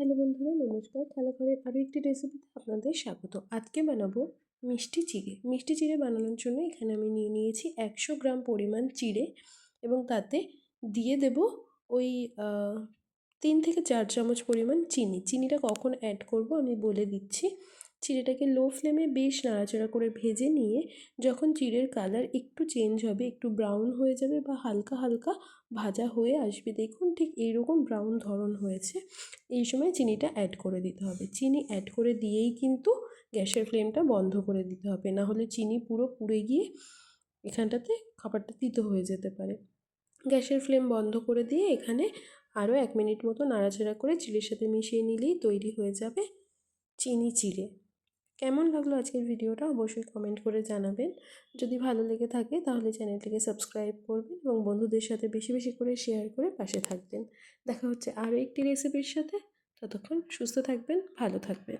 Hello বন্ধুরা, নমস্কার। থালাঘরের আরও একটি রেসিপিতে আপনাদের স্বাগত। আজকে বানাবো মিষ্টি চিড়ে। মিষ্টি চিড়ে বানানোর জন্য এখানে আমি নিয়ে নিয়েছি 100 গ্রাম পরিমাণ চিড়ে এবং তাতে দিয়ে দেব ওই 3 থেকে 4 চামচ পরিমাণ চিনি। চিনিটা কখন অ্যাড করব আমি বলে দিচ্ছি। চিড়েটাকে লো ফ্লেমে বেশ নাড়াচাড়া করে ভেজে নিয়ে যখন চিড়ের কালার একটু চেঞ্জ হবে, একটু ব্রাউন হয়ে যাবে বা হালকা হালকা ভাজা হয়ে আসবে, দেখুন ঠিক এইরকম ব্রাউন ধরন হয়েছে, এই সময় চিনিটা অ্যাড করে দিতে হবে। চিনি অ্যাড করে দিয়েই কিন্তু গ্যাসের ফ্লেমটা বন্ধ করে দিতে হবে, না হলে চিনি পুরো পুড়ে গিয়ে এখানটাতে খাবারটা তিতো হয়ে যেতে পারে। গ্যাসের ফ্লেম বন্ধ করে দিয়ে এখানে আরও 1 মিনিট মতো নাড়াচাড়া করে চিড়ের সাথে মিশিয়ে নিলেই তৈরি হয়ে যাবে চিনি চিড়ে। কেমন লাগলো আজকের ভিডিওটা অবশ্যই কমেন্ট করে জানাবেন। যদি ভালো লেগে থাকে তাহলে চ্যানেলটিকে সাবস্ক্রাইব করবেন এবং বন্ধুদের সাথে বেশি বেশি করে শেয়ার করে পাশে থাকবেন। দেখা হচ্ছে আরও একটি রেসিপির সাথে। ততক্ষণ সুস্থ থাকবেন, ভালো থাকবেন।